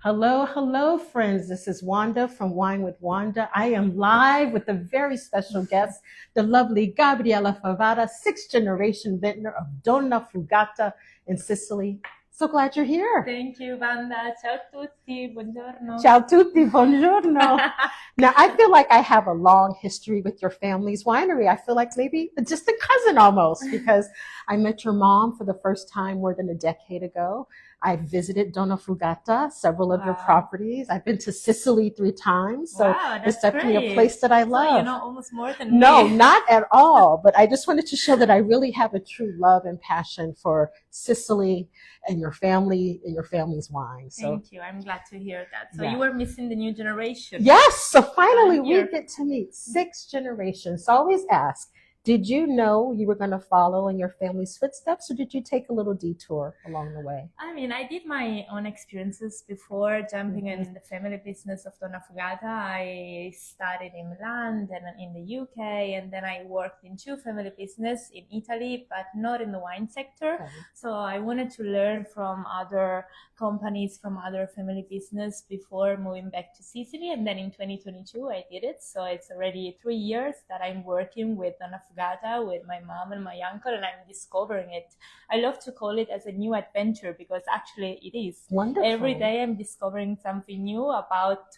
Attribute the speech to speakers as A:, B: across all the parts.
A: Hello, hello, friends. This is Wanda from Wine with Wanda. I am live with a very special guest, the lovely Gabriella Favara, 6th-generation vintner of Donnafugata in Sicily. So glad you're here.
B: Thank you, Wanda. Ciao a tutti. Buongiorno.
A: Ciao tutti, buongiorno. Now, I feel like I have a long history with your family's winery. I feel like maybe just a cousin almost, because I met your mom for the first time more than a decade ago. I visited Donnafugata, several of your properties. I've been to Sicily 3 times, so it's definitely a place that I love.
B: So you know almost more than
A: No,
B: me.
A: not at all. But I just wanted to show that I really have a true love and passion for Sicily and your family and your family's wine. So
B: Thank you. I'm glad to hear that. So
A: Yeah.
B: you were missing the new generation.
A: yes, so finally
B: I'm
A: we
B: here.
A: get to meet 6th-generation. So I always ask, did you know you were going to follow in your family's footsteps, or did you take a little detour along the way?
B: I mean, I did my own experiences before jumping in the family business of Donnafugata. I started in Milan, then in the UK, and then I worked in 2 family business in Italy, but not in the wine sector.
A: Okay.
B: So I wanted to learn from other companies, from other family business before moving back to Sicily. And then in 2022, I did it. So it's already 3 years that I'm working with Donnafugata, with my mom and my uncle, and I'm discovering it. I love to call it as a new adventure because actually it is.
A: Wonderful.
B: Every day I'm discovering something new about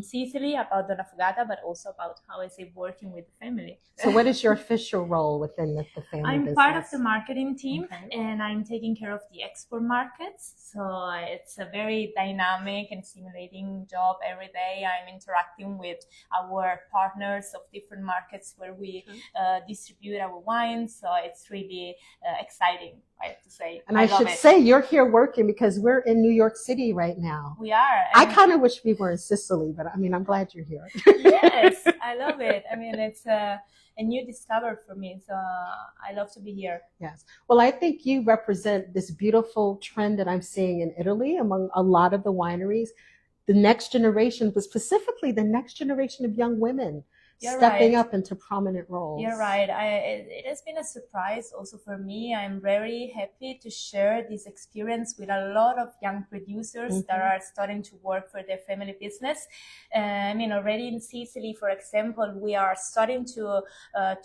B: Sicily, about Donnafugata, but also about how is it working with the family.
A: So what is your official role within the family
B: I'm
A: business?
B: part of the marketing team,
A: Okay.
B: and I'm taking care of the export markets. So it's a very dynamic and stimulating job every day. I'm interacting with our partners of different markets where we distribute our wines. So it's really exciting, I have to say.
A: And I
B: love
A: should
B: it.
A: say you're here working because we're in New York City right now.
B: We are.
A: I kind of wish we were in Sicily, but I mean, I'm glad you're here.
B: Yes, I love it. I mean, it's a new discovery for me. So I love to be here.
A: Yes. Well, I think you represent this beautiful trend that I'm seeing in Italy among a lot of the wineries. The next generation, but specifically the next generation of young women
B: You're
A: stepping
B: right.
A: up into prominent roles.
B: You're right. It has been a surprise also for me. I'm very happy to share this experience with a lot of young producers that are starting to work for their family business. I mean, already in Sicily, for example, we are starting to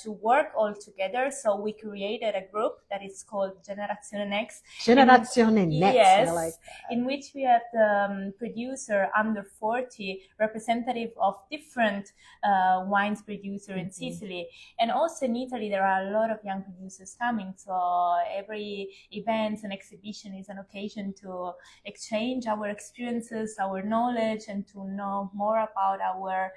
B: work all together. So we created a group that is called Generazione Next.
A: Generazione Next.
B: Yes,
A: I like
B: in which we have the producer under 40, representative of different wines producer in Sicily. And also in Italy, there are a lot of young producers coming. So every event and exhibition is an occasion to exchange our experiences, our knowledge, and to know more about our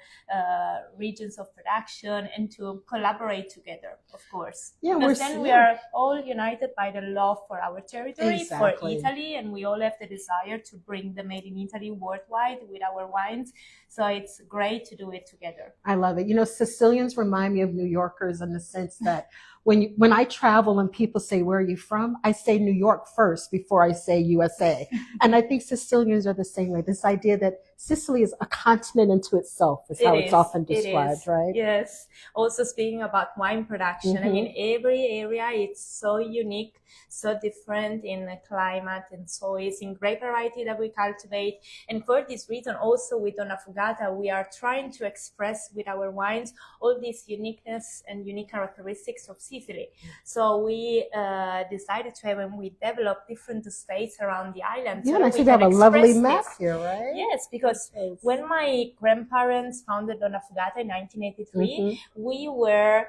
B: regions of production and to collaborate together, of course.
A: Yeah,
B: because then we are all united by the love for our territory, for Italy, and we all have the desire to bring the Made in Italy worldwide with our wines. So it's great to do it together.
A: I love it. You know, Sicilians remind me of New Yorkers in the sense that when I travel and people say, where are you from? I say New York first before I say USA. And I think Sicilians are the same way. This idea that Sicily is a continent into itself is how it's often described, right?
B: Yes. Also speaking about wine production, I mean, every area is so unique, so different in the climate and soils, in grape variety that we cultivate. And for this reason, also with Donnafugata, we are trying to express with our wines all this uniqueness and unique characteristics of Sicily. So we decided to have, and we developed different estates around the island.
A: Yeah,
B: so
A: I see they have a lovely map here, right?
B: Yes, because when my grandparents founded Donnafugata in 1983, we were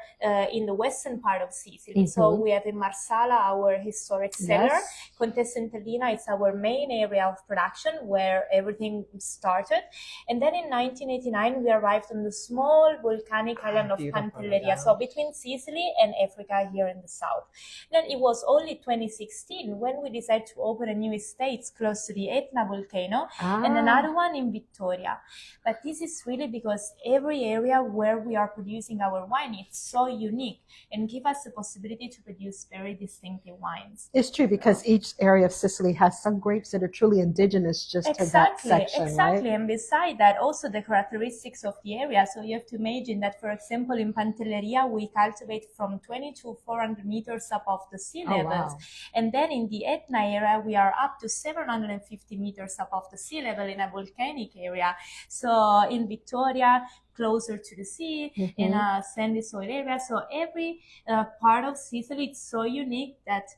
B: in the western part of Sicily. So we have in Marsala our historic cellar. Contessa Entellina is our main area of production where everything started. And then in 1989, we arrived on the small volcanic island of Pantelleria, so between Sicily and Africa here in the south. Then it was only 2016 when we decided to open a new estate close to the Etna volcano and another one in Victoria. But this is really because every area where we are producing our wine is so unique and give us the possibility to produce very distinctive wines.
A: It's true, because each area of Sicily has some grapes that are truly indigenous just to that section,
B: Exactly.
A: right?
B: And beside that, also the characteristics of the area. So you have to imagine that, for example, in Pantelleria, we cultivate from 320 to 400 meters above the sea
A: Oh,
B: levels.
A: wow.
B: And then in the Etna area, we are up to 750 meters above the sea level in a volcanic area. So in Victoria, closer to the sea, in a sandy soil area. So every part of Sicily, it's so unique that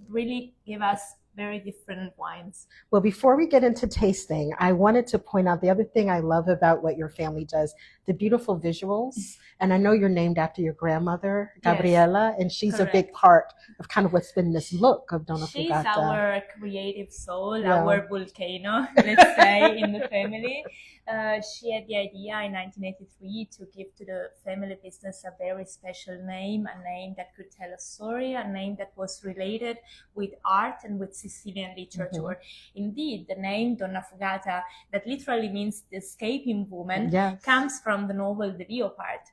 B: really give us very different wines.
A: Well, before we get into tasting, I wanted to point out the other thing I love about what your family does, the beautiful visuals. And I know you're named after your grandmother, Gabriella, and she's a big part of kind of what's been this look of Donnafugata.
B: She's our creative soul, our volcano, let's say, in the family. She had the idea in 1983 to give to the family business a very special name, a name that could tell a story, a name that was related with art and with Sicilian literature. Indeed, the name Donnafugata, that literally means the escaping woman, comes from the novel The Leopard.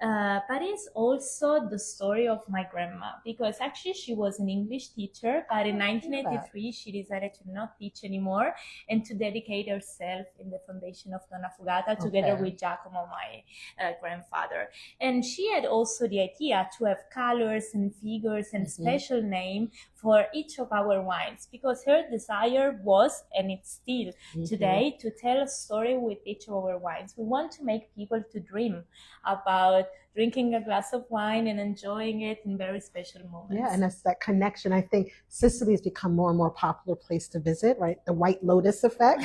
B: But it's also the story of my grandma, because actually she was an English teacher, but in 1983 she decided to not teach anymore and to dedicate herself in the foundation of Donnafugata together with Giacomo, my grandfather. And she had also the idea to have colors and figures and special name for each of our wines, because her desire was, and it's still today, to tell a story with each of our wines. We want to make people to dream about drinking a glass of wine and enjoying it in very special moments.
A: Yeah, and it's that connection. I think Sicily has become more and more popular place to visit, right? The White Lotus effect.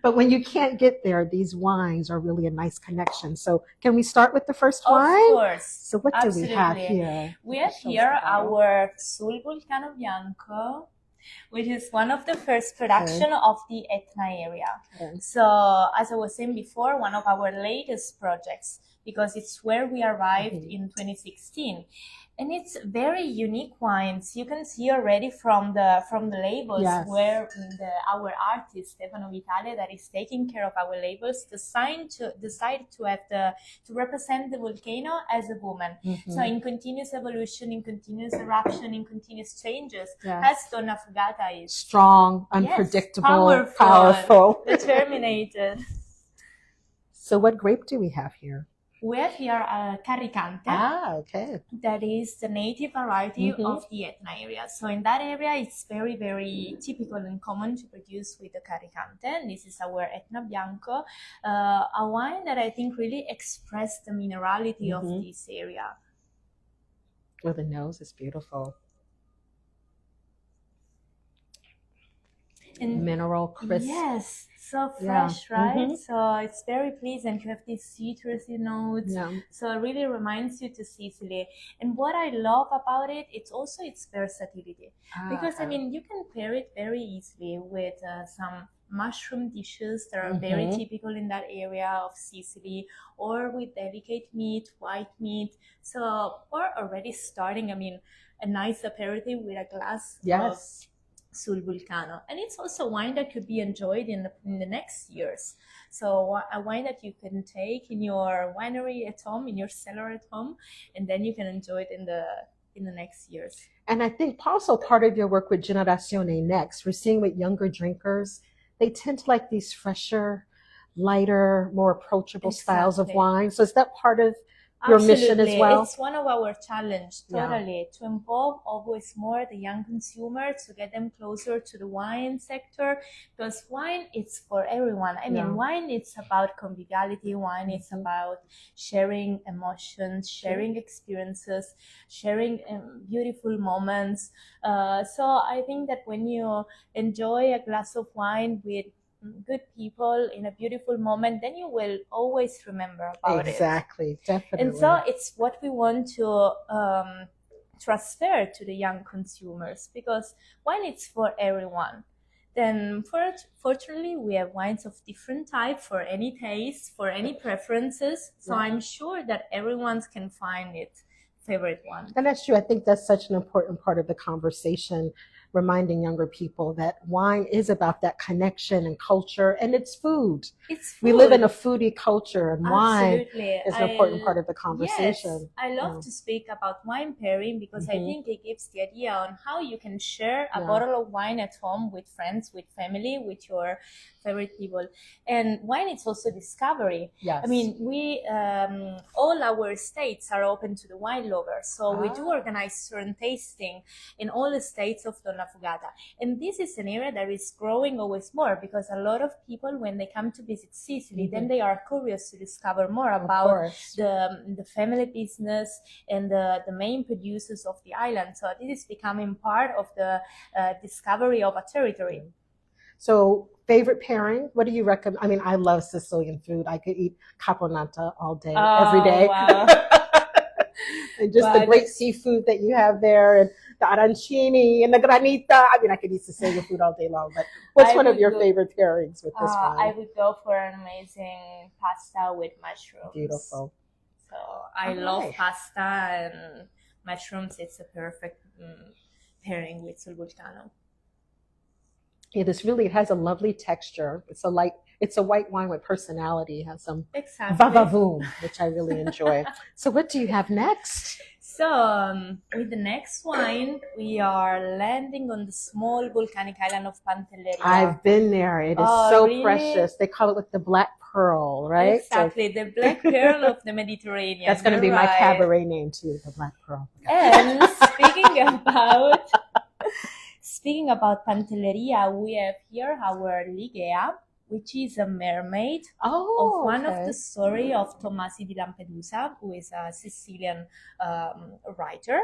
A: But when you can't get there, these wines are really a nice connection. So can we start with the first wine?
B: Of course.
A: So what do we have here?
B: We have here our Sul Vulcano Bianco, which is one of the first production of the Etna area. So as I was saying before, one of our latest projects, because it's where we arrived in 2016. And it's very unique wines. You can see already from the labels where our artist Stefano Vitale, that is taking care of our labels, decided to represent the volcano as a woman. So in continuous evolution, in continuous eruption, in continuous changes, as Donnafugata is.
A: Strong, unpredictable, powerful,
B: determined.
A: So what grape do we have here?
B: We have here a Carricante. That is the native variety of the Etna area. So in that area, it's very, very typical and common to produce with the Carricante. And this is our Etna Bianco, a wine that I think really expressed the minerality of this area.
A: Well, the nose is beautiful. And mineral, crisp.
B: Yes, so fresh, right? So it's very pleasant. You have these citrusy notes. So it really reminds you to Sicily. And what I love about it, it's also its versatility. Because, I mean, you can pair it very easily with some mushroom dishes that are very typical in that area of Sicily, or with delicate meat, white meat. So we're already starting, I mean, a nice aperitif with a glass of Sul Vulcano. And it's also wine that could be enjoyed in the next years. So a wine that you can take in your winery at home, in your cellar at home, and then you can enjoy it in the next years. And
A: I think also part of your work with Generazione Next, we're seeing with younger drinkers, they tend to like these fresher, lighter, more approachable styles of wine. So is that part of your mission as well?
B: It's one of our challenges, totally, to involve always more the young consumer, to get them closer to the wine sector, because wine, it's for everyone. I mean, wine, it's about conviviality. Wine, it's about sharing emotions, sharing experiences, sharing beautiful moments. So I think that when you enjoy a glass of wine with good people in a beautiful moment, then you will always remember about it.
A: Exactly, definitely.
B: And so it's what we want to transfer to the young consumers, because wine is for everyone. Then fortunately, we have wines of different types for any taste, for any preferences. So I'm sure that everyone can find it favorite one.
A: And that's true. I think that's such an important part of the conversation reminding younger people that wine is about that connection and culture, and it's food.
B: It's food.
A: We live in a foodie culture, and
B: Absolutely.
A: wine is an important part of the conversation.
B: Yes, I love to speak about wine pairing because I think it gives the idea on how you can share a bottle of wine at home with friends, with family, with your favorite people. And wine is also discovery.
A: Yes.
B: I mean, we all our estates are open to the wine lovers, so we do organize certain tasting in all the states of Donnafugata. And this is an area that is growing always more because a lot of people, when they come to visit Sicily, then they are curious to discover more about the family business and the main producers of the island. So this is becoming part of the discovery of a territory.
A: So, favorite pairing? What do you recommend? I mean, I love Sicilian food. I could eat caponata all day, every day.
B: Wow.
A: And just the great seafood that you have there, and the arancini and the granita. I mean, I could eat Sicilian food all day long, but what's one of your favorite pairings with this wine?
B: I would go for an amazing pasta with mushrooms.
A: Beautiful.
B: So I love pasta, and mushrooms, it's a perfect pairing with sul vulcano.
A: It has a lovely texture. It's a white wine with personality. It has some vavavoom, which I really enjoy. So what do you have next?
B: So with the next wine, we are landing on the small volcanic island of Pantelleria.
A: I've been there. It is so precious. They call it like the black pearl, right?
B: Exactly, the black pearl of the Mediterranean.
A: That's going to be my cabaret name too, the black pearl.
B: And speaking about Pantelleria, we have here our Ligea, which is a mermaid of one of the story of Tommasi di Lampedusa, who is a Sicilian writer.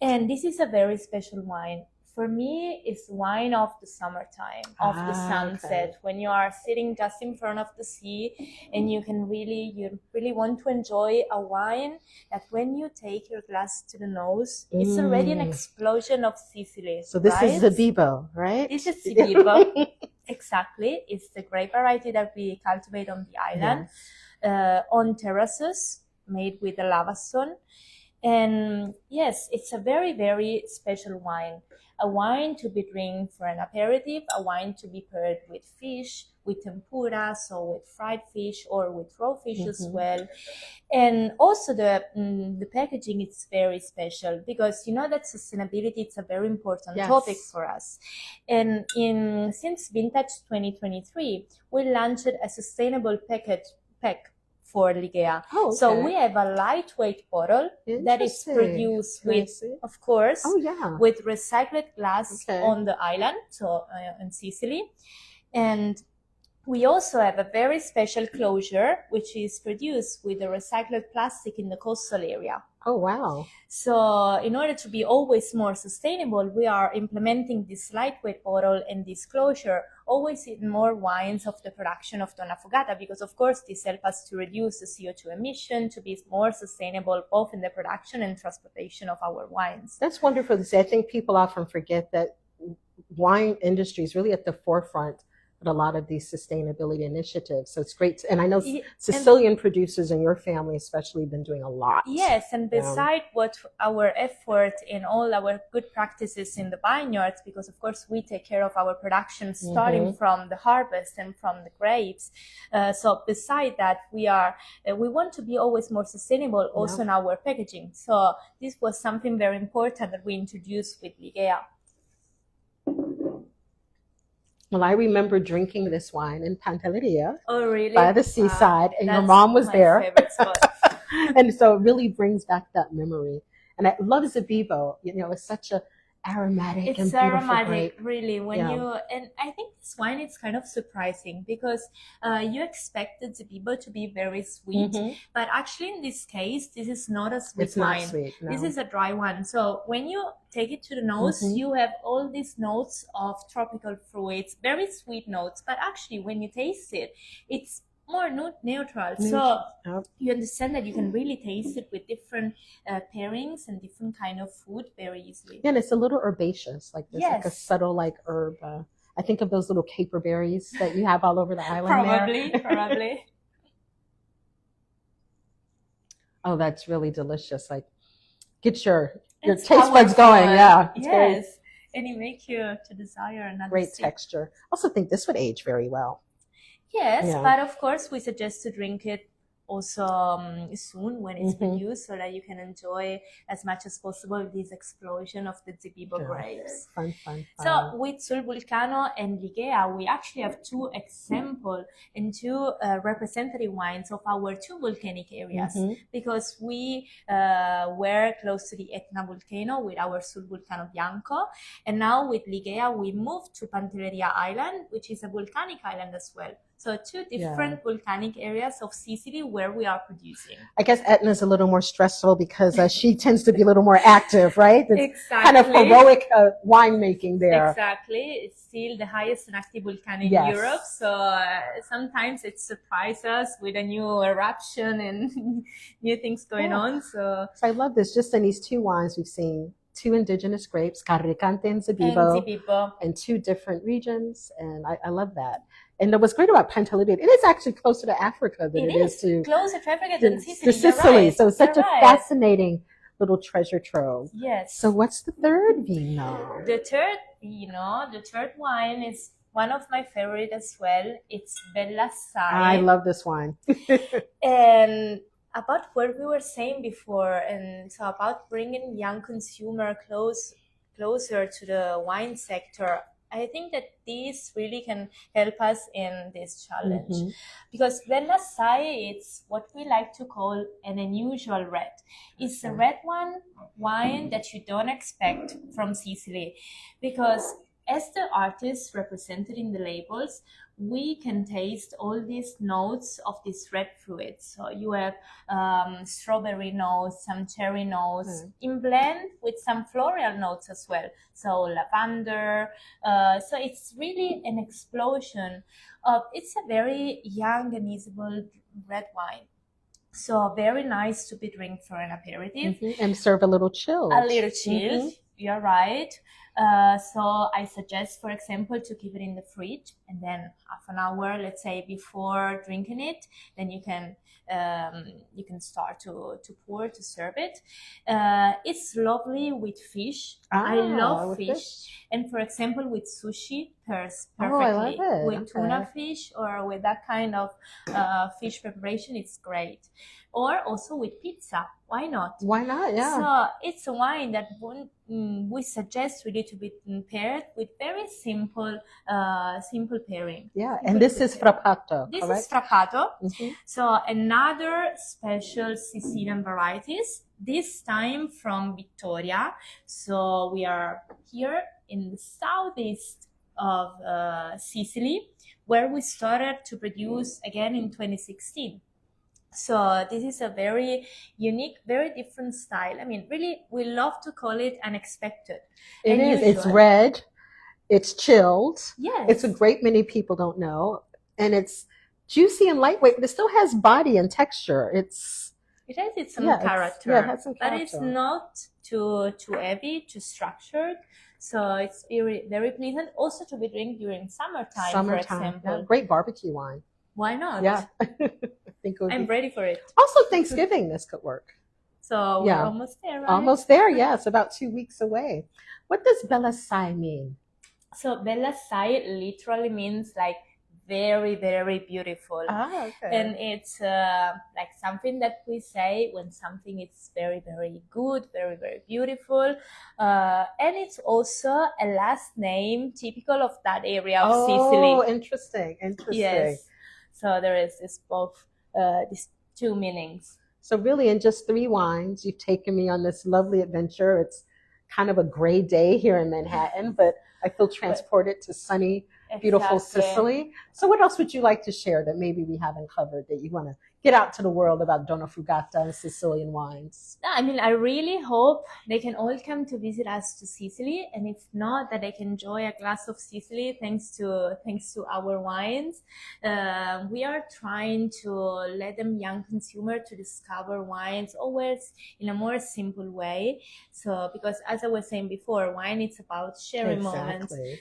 B: And this is a very special wine. For me, it's wine of the summertime, of the sunset, when you are sitting just in front of the sea and you really want to enjoy a wine that when you take your glass to the nose, it's already an explosion of Sicily.
A: So this is the Bibo, right?
B: This is the Bibo. Exactly. It's the grape variety that we cultivate on the island, on terraces made with a lava stone. And yes, it's a very, very special wine. A wine to be drink for an aperitif, a wine to be paired with fish, with tempura, so with fried fish or with raw fish as well. And also the packaging is very special because you know that sustainability, it's a very important topic for us. And since Vintage 2023, we launched a sustainable pack for Ligea. So we have a lightweight bottle that is produced with, of course, with recycled glass on the island, so in Sicily. And we also have a very special closure, which is produced with the recycled plastic in the coastal area.
A: Oh, wow.
B: So in order to be always more sustainable, we are implementing this lightweight bottle and this closure always in more wines of the production of Donnafugata, because of course this helps us to reduce the CO2 emission, to be more sustainable both in the production and transportation of our wines.
A: That's wonderful to say. I think people often forget that wine industry is really at the forefront with a lot of these sustainability initiatives. So it's great. And I know Sicilian producers and your family especially been doing a lot.
B: Yes, and beside what our effort in all our good practices in the vineyards, because of course we take care of our production starting from the harvest and from the grapes. So beside that, we want to be always more sustainable also in our packaging. So this was something very important that we introduced with Ligea.
A: Well, I remember drinking this wine in Pantelleria.
B: Oh, really?
A: By the seaside, and your mom was there.
B: Favorite spot.
A: And so it really brings back that memory. And I love Zabibo. You know, it's such a aromatic and beautiful
B: aromatic,
A: grape.
B: really. And I think this wine is kind of surprising because you expect the Zabibo to be very sweet, but actually in this case, this is not a sweet wine.
A: Not sweet, no.
B: This is a dry one. So when you take it to the nose, you have all these notes of tropical fruits, very sweet notes, but actually when you taste it, it's more neutral. So you understand that you can really taste it with different pairings and different kind of food very easily.
A: Yeah, and it's a little herbaceous, like this, like a subtle like herb. I think of those little caper berries that you have all over the island.
B: Probably.
A: Oh, that's really delicious. Like, get your taste buds going. Yeah.
B: and it makes you to desire another
A: Great
B: sip.
A: texture. Also think this would age very well.
B: Yes,
A: Yeah.
B: but of course we suggest to drink it also soon when it's produced, so that you can enjoy as much as possible this explosion of the Zibibo grapes.
A: Fun, fun, fun.
B: So with Sul Vulcano and Ligea, we actually have two examples and two representative wines of our two volcanic areas, because we were close to the Etna volcano with our Sul Vulcano Bianco, and now with Ligea we moved to Pantelleria Island, which is a volcanic island as well. So two different volcanic areas of Sicily where we are producing.
A: I guess Etna is a little more stressful because she tends to be a little more active, right? It's
B: exactly.
A: Kind of heroic winemaking there.
B: Exactly. It's still the highest and active volcano in Europe. So sometimes it surprises us with a new eruption and new things going on. So
A: I love this. Just in these two wines, we've seen two indigenous grapes, Carricante and Zibibo, and two different regions. And I love that. And what's great about Pantelleria, it is actually closer to Africa than it is to
B: closer to Africa than Sicily.
A: To Sicily.
B: Right.
A: So it's such a fascinating little treasure trove.
B: Yes.
A: So what's the third vino?
B: The third wine is one of my favorite as well. It's Bella Sai.
A: I love this wine.
B: And about what we were saying before, and so about bringing young consumer closer to the wine sector, I think that this really can help us in this challenge, because Bella Sai, it's what we like to call an unusual red. It's a red wine that you don't expect from Sicily, because as the artists represented in the labels, we can taste all these notes of this red fruit. So you have strawberry notes, some cherry notes, in blend with some floral notes as well. So lavender. So it's really an explosion of, it's a very young and usable red wine. So very nice to be drink for an aperitif.
A: And serve a little chilled.
B: A little chilled, you're right. So I suggest, for example, to keep it in the fridge, and then half an hour, let's say, before drinking it, then you can start to pour, to serve it. It's lovely with fish. I love fish. And for example, with sushi, pairs perfectly.
A: I love it.
B: With tuna fish or with that kind of fish preparation, it's great. Or also with pizza. Why not?
A: Why not? Yeah.
B: So it's a wine that we suggest really to be paired with very simple pairing.
A: Yeah, and this is Frappato.
B: This is Frappato. So another special Sicilian varieties, this time from Vittoria. So we are here in the southeast of Sicily, where we started to produce again in 2016. So this is a very unique, very different style. I mean, really, we love to call it unexpected.
A: It is. It's red. It's chilled.
B: Yes.
A: It's a great many people don't know. And it's juicy and lightweight, but it still has body and texture. It has some
B: character.
A: It has some character.
B: But it's not too heavy, too structured. So it's very, very pleasant. Also to be drink during summertime, for example.
A: Yeah, great barbecue wine.
B: Why not?
A: Yeah. I'm
B: ready for it.
A: Also, Thanksgiving, this could work.
B: So we're almost there, right?
A: Almost there, yes. About 2 weeks away. What does Bella Sai mean?
B: So Bella Sai literally means like very, very beautiful.
A: Okay.
B: And it's like something that we say when something is very, very good, very, very beautiful. And it's also a last name typical of that area of Sicily.
A: Oh, interesting.
B: Yes. So there is these two meanings.
A: So really, in just 3 wines, you've taken me on this lovely adventure. It's kind of a gray day here in Manhattan, but I feel transported to sunny, beautiful Sicily. So what else would you like to share that maybe we haven't covered that you want to get out to the world about Donnafugata and Sicilian wines?
B: I mean, I really hope they can all come to visit us to Sicily, and if not, that they can enjoy a glass of Sicily thanks to our wines. We are trying to let them young consumer to discover wines always in a more simple way. So because as I was saying before, wine is about sharing moments.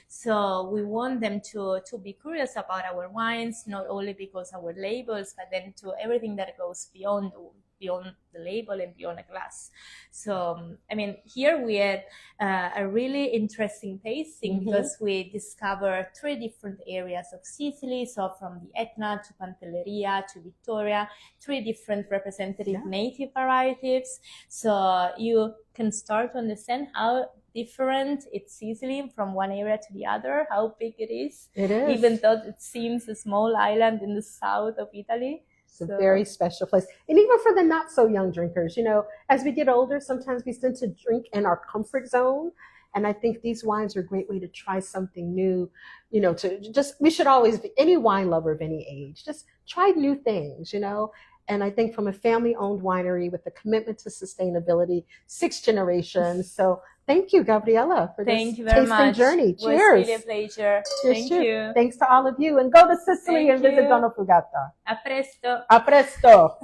B: So we want them to be curious about our wines, not only because our labels, but then to everything that goes beyond beyond the label and beyond a glass. So, I mean, here we had a really interesting tasting because we discovered 3 different areas of Sicily. So from the Etna to Pantelleria to Vittoria, 3 different representative native varieties. So you can start to understand how different it's Sicily from one area to the other, how big it is.
A: It is.
B: Even though it seems a small island in the south of Italy.
A: It's a very special place. And even for the not so young drinkers, you know, as we get older, sometimes we tend to drink in our comfort zone. And I think these wines are a great way to try something new, you know, to just, we should always be, any wine lover of any age, just try new things, you know. And I think from a family-owned winery with a commitment to sustainability, 6th generation. So thank you, Gabriella, for this tasting journey. Cheers.
B: It was really a pleasure.
A: Cheers,
B: Thank
A: cheers.
B: you.
A: Thanks to all of you. And go to Sicily and visit Donnafugata.
B: A presto.
A: A presto.